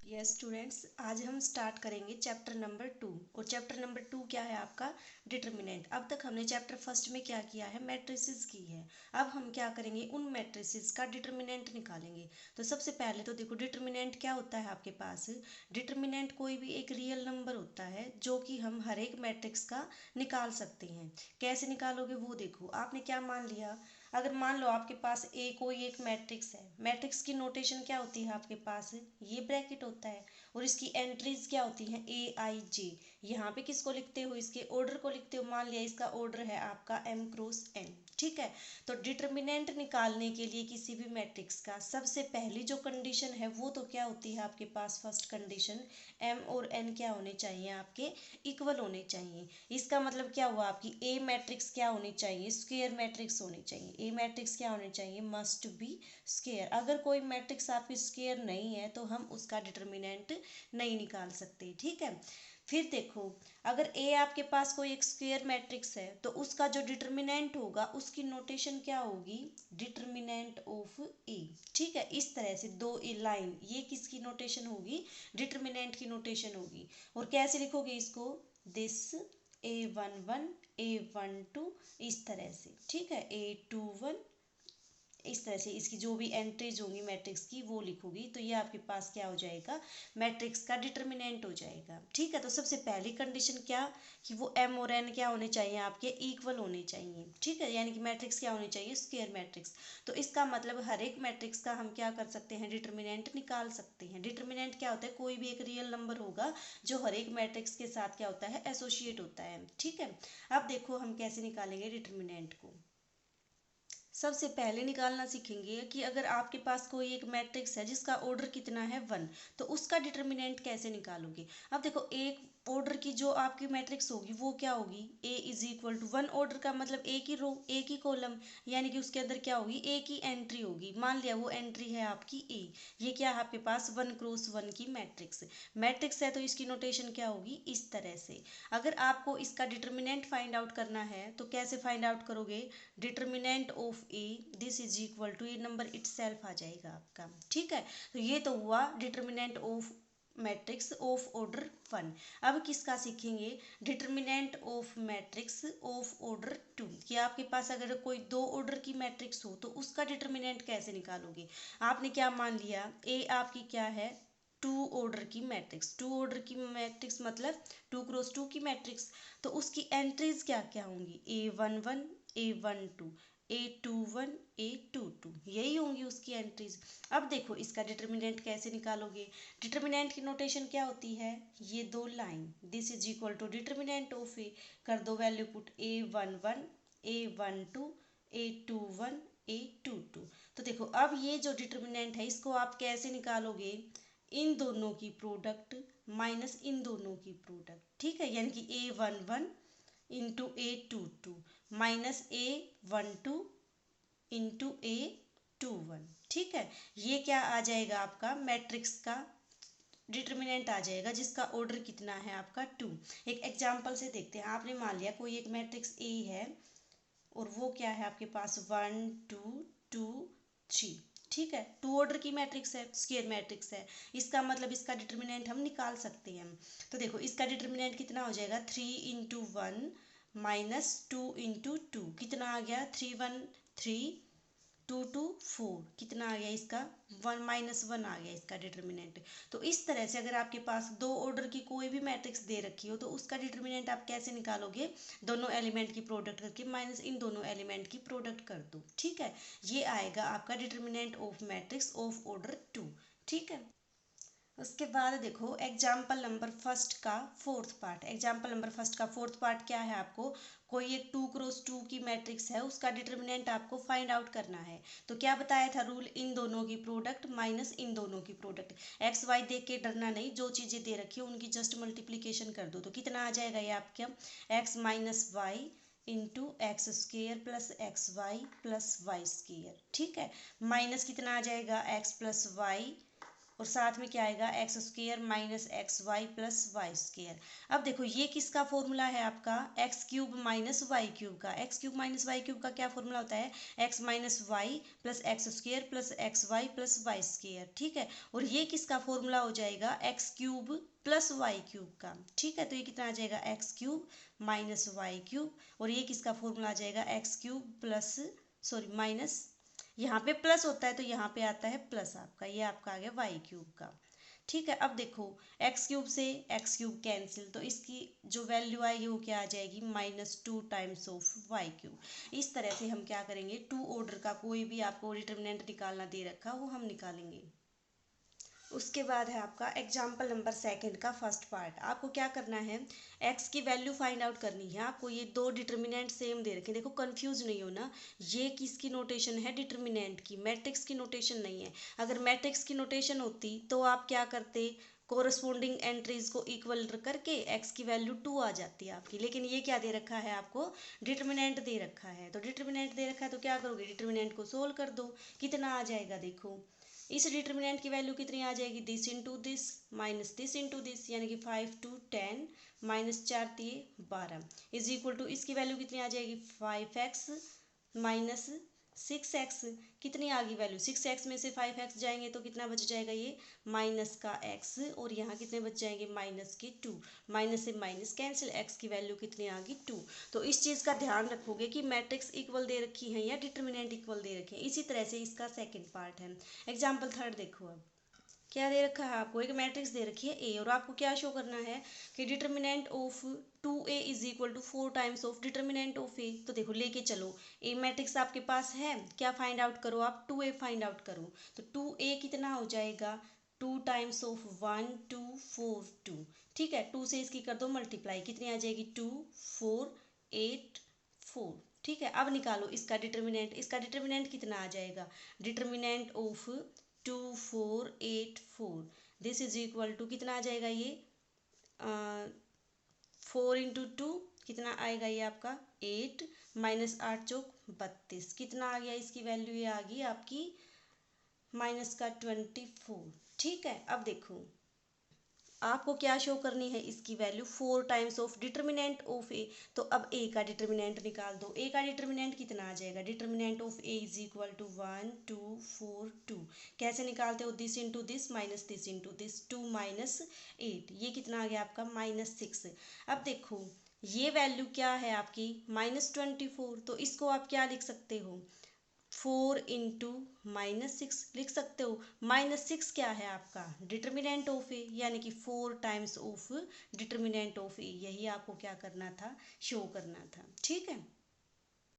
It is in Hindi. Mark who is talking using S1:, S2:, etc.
S1: यस स्टूडेंट्स, आज हम स्टार्ट करेंगे चैप्टर नंबर 2। और चैप्टर नंबर 2 क्या है आपका? डिटर्मिनेंट। अब तक हमने चैप्टर फर्स्ट में क्या किया है? मैट्रिसेस की है। अब हम क्या करेंगे? उन मैट्रिसेस का डिटर्मिनेंट निकालेंगे। तो सबसे पहले तो देखो, डिटर्मिनेंट क्या होता है आपके पास? डिटर्मिनेंट कोई भी एक रियल नंबर होता है जो कि हम हर एक मैट्रिक्स का निकाल सकते हैं। कैसे निकालोगे वो देखो। आपने क्या मान लिया, अगर मान लो आपके पास कोई एक मैट्रिक्स है। मैट्रिक्स की नोटेशन क्या होती है आपके पास? ये ब्रैकेट होता है। और इसकी एंट्रीज क्या होती हैं? AIJ। यहाँ पे किसको लिखते हो? इसके ऑर्डर को लिखते हो। मान लिया इसका ऑर्डर है आपका M×N। ठीक है। तो डिटर्मिनेंट निकालने के लिए किसी भी मैट्रिक्स का सबसे पहली जो कंडीशन है वो तो क्या होती है आपके पास? फर्स्ट कंडीशन, M और N क्या होने चाहिए? आपके इक्वल होने चाहिए। इसका मतलब क्या हुआ? आपकी A मैट्रिक्स क्या होनी चाहिए? स्क्वायर मैट्रिक्स होनी चाहिए। A मैट्रिक्स क्या होनी चाहिए? Must be square. अगर कोई मैट्रिक्स आपकी स्क्वायर नहीं है तो हम उसका डिटर्मिनेंट नहीं निकाल सकते। ठीक है। फिर देखो, अगर A आपके पास कोई एक स्क्वायर मैट्रिक्स है तो उसका जो डिटर्मिनेंट होगा उसकी नोटेशन क्या होगी? Determinant of A। ठीक है। इस तरह से दो लाइन, ये किसकी नोटेशन होगी? डिटर्मिनेंट की नोटेशन होगी। और कैसे लिखोगे इसको? दिस A11 A12 इस तरह से। ठीक है। A21 इस तरह से इसकी जो भी एंट्रीज होंगी मैट्रिक्स की वो लिखोगी। तो ये आपके पास क्या हो जाएगा? मैट्रिक्स का डिटर्मिनेंट हो जाएगा। ठीक है। तो सबसे पहली कंडीशन क्या कि वो M और N क्या होने चाहिए? आपके इक्वल होने चाहिए। ठीक है। यानी कि मैट्रिक्स क्या होनी चाहिए? Square matrix. तो इसका मतलब हर एक मैट्रिक्स का हम क्या कर सकते हैं? डिटर्मिनेंट निकाल सकते हैं। डिटर्मिनेंट क्या होता है? कोई भी एक रियल नंबर होगा जो हर एक मैट्रिक्स के साथ क्या होता है? एसोसिएट होता है। ठीक है। अब देखो हम कैसे निकालेंगे डिटर्मिनेंट को। सबसे पहले निकालना सीखेंगे कि अगर आपके पास कोई एक मैट्रिक्स है जिसका ऑर्डर कितना है? 1, तो उसका डिटर्मिनेंट कैसे निकालोगे? अब देखो, एक ऑर्डर की जो आपकी मैट्रिक्स होगी वो क्या होगी? A=1। ऑर्डर का मतलब एक ही रो, एक ही कॉलम, यानी कि उसके अंदर क्या होगी? एक ही एंट्री होगी। मान लिया वो एंट्री है आपकी A। ये क्या है आपके पास? 1×1 की मैट्रिक्स। मैट्रिक्स है तो इसकी नोटेशन क्या होगी? इस तरह से। अगर आपको इसका डिटर्मिनेंट फाइंड आउट करना है तो कैसे फाइंड आउट करोगे? Determinant of A this is equal to, ये नंबर इटसेल्फ आ जाएगा आपका। ठीक है। तो ये तो हुआ determinant of matrix of order 1। अब किसका सीखेंगे? Determinant of matrix of order 2। कि आपके पास अगर कोई दो ऑर्डर की मैट्रिक्स हो तो उसका डिटर्मिनेंट कैसे निकालोगे? आपने क्या मान लिया? A आपकी क्या है? 2 ऑर्डर की मैट्रिक्स। 2 ऑर्डर की मैट्रिक्स मतलब 2×2 की मैट्रिक्स। तो उसकी एंट्रीज क्या क्या होंगी? A11 A12 A21 A22 यही होंगी उसकी एंट्रीज। अब देखो इसका डिटर्मिनेंट कैसे निकालोगे? डिटर्मिनेंट की नोटेशन क्या होती है? ये दो line, this is equal to determinant of A, कर दो value put A11 A12 A21 A22। तो देखो अब ये जो डिटर्मिनेंट है इसको आप कैसे निकालोगे? इन दोनों की प्रोडक्ट माइनस इन दोनों की प्रोडक्ट। ठीक है। यानी कि A11 into A22 minus A12 into A21। ठीक है। ये क्या आ जाएगा? आपका मैट्रिक्स का डिटर्मिनेंट आ जाएगा जिसका ऑर्डर कितना है? आपका 2। एक एग्जांपल से देखते हैं। आपने मान लिया कोई एक मैट्रिक्स A है और वो क्या है आपके पास? 1 2 2 3। ठीक है। 2 ऑर्डर की मैट्रिक्स है, स्क्वायर मैट्रिक्स है। इसका मतलब इसका डिटर्मिनेंट हम निकाल सकते हैं। तो देखो इसका डिटर्मिनेंट कितना हो जाएगा? 3×1 माइनस 2×2 कितना आ गया? 3×1 3 2×2 4 कितना आ गया इसका? 1 - 1 आ गया इसका डिटर्मिनेंट। तो इस तरह से अगर आपके पास दो ऑर्डर की कोई भी मैट्रिक्स दे रखी हो तो उसका डिटर्मिनेंट आप कैसे निकालोगे? दोनों एलिमेंट की प्रोडक्ट करके माइनस इन दोनों एलिमेंट की प्रोडक्ट कर दो। ठीक है। ये आएगा आपका determinant of matrix of order 2। ठीक है। उसके बाद देखो एग्जाम्पल नंबर फर्स्ट का fourth part. Example number first का फोर्थ पार्ट क्या है? आपको कोई एक 2×2 की मैट्रिक्स है, उसका डिटर्मिनेंट आपको फाइंड आउट करना है। तो क्या बताया था रूल? इन दोनों की प्रोडक्ट माइनस इन दोनों की प्रोडक्ट। एक्स वाई देख के डरना नहीं, जो चीज़ें दे रखी है उनकी जस्ट मल्टीप्लीकेशन कर दो। तो कितना आ जाएगा ये आपका? X minus y into x square plus x y plus y square. ठीक है। माइनस कितना आ जाएगा? एक्स प्लस वाई और साथ में क्या आएगा x square minus x y plus y square. अब देखो ये किसका फॉर्मूला है आपका x cube minus y cube का। X cube minus y cube का क्या फॉर्मूला होता है x minus y plus x square plus x y plus y square, ठीक है। और ये किसका फॉर्मूला हो जाएगा x cube plus y cube का, ठीक है। तो ये कितना आ जाएगा x cube minus y cube, और ये किसका फॉर्मूला आ जाएगा x cube plus sorry minus, यहाँ पे प्लस होता है तो यहाँ पे आता है प्लस आपका, ये आपका आ गया वाई क्यूब का, ठीक है। अब देखो एक्स क्यूब से एक्स क्यूब कैंसिल, तो इसकी जो वैल्यू आएगी वो क्या आ जाएगी -2 टाइम्स ऑफ वाई क्यूब। इस तरह से हम क्या करेंगे टू ऑर्डर का कोई भी आपको डिटरमिनेंट निकालना दे रखा वो हम निकालेंगे। उसके बाद है आपका एग्जाम्पल नंबर सेकंड का फर्स्ट पार्ट। आपको क्या करना है एक्स की वैल्यू फाइंड आउट करनी है। आपको ये दो डिटर्मिनेंट सेम दे रखे, देखो कंफ्यूज नहीं हो ना, ये किसकी नोटेशन है डिटर्मिनेंट की, मैट्रिक्स की नोटेशन नहीं है। अगर मैट्रिक्स की नोटेशन होती तो आप क्या करते कोरस्पोंडिंग एंट्रीज को इक्वल करके एक्स की वैल्यू 2 आ जाती है आपकी, लेकिन ये क्या दे रखा है आपको डिटर्मिनेंट दे रखा है। तो डिटर्मिनेंट दे रखा है तो क्या करोगे डिटर्मिनेंट को सोल्व कर दो, कितना आ जाएगा देखो इस डिटर्मिनेंट की वैल्यू कितनी आ जाएगी this into this minus this into this, यानी कि 5 to 10 माइनस 4 दिए 12 इज इक्वल टू इसकी वैल्यू कितनी आ जाएगी 5x माइनस 6x। कितनी आ गई वैल्यू 6x में से 5x जाएंगे तो कितना बच जाएगा ये माइनस का x, और यहाँ कितने बच जाएंगे माइनस के 2, माइनस से माइनस कैंसिल, x की वैल्यू कितनी आ गई 2। तो इस चीज़ का ध्यान रखोगे कि मैट्रिक्स इक्वल दे रखी है या डिटर्मिनेंट इक्वल दे रखे हैं। इसी तरह से इसका सेकेंड पार्ट है एग्जाम्पल थर्ड। देखो अब क्या दे रखा है आपको एक मैट्रिक्स दे रखी है ए, और आपको क्या शो करना है कि determinant of 2a is equal to 4 times of determinant of A. तो देखो लेके चलो ए मैट्रिक्स आपके पास है, क्या फाइंड आउट करो आप 2a फाइंड आउट करो। तो 2a कितना हो जाएगा 2 टाइम्स ऑफ 1 2 4 2, ठीक है। 2 से इसकी कर दो मल्टीप्लाई, कितनी आ जाएगी 2 4 8 4, ठीक है। अब निकालो इसका डिटर्मिनेंट, इसका डिटर्मिनेंट कितना आ जाएगा determinant of 2 4 8 4 this is equal to कितना आ जाएगा ये 4 इंटू 2 कितना आएगा ये आपका 8 माइनस 8 चौक 32, कितना आ गया इसकी वैल्यू ये आ गई आपकी माइनस का 24, ठीक है। अब देखो आपको क्या शो करनी है इसकी value 4 times of determinant of A. तो अब ए का डिटर्मिनेंट निकाल दो, ए का डिटर्मिनेंट कितना आ जाएगा determinant of A is equal to 1 2 4 2। कैसे निकालते हो this into this minus this into this 2 minus 8, ये कितना आ गया आपका -6। अब देखो ये वैल्यू क्या है आपकी -24, तो इसको आप क्या लिख सकते हो 4 इंटू -6 लिख सकते हो। -6 क्या है आपका डिटर्मिनेंट ऑफ ए, यानी कि 4 टाइम्स ऑफ डिटर्मिनेंट ऑफ ए, यही आपको क्या करना था शो करना था, ठीक है।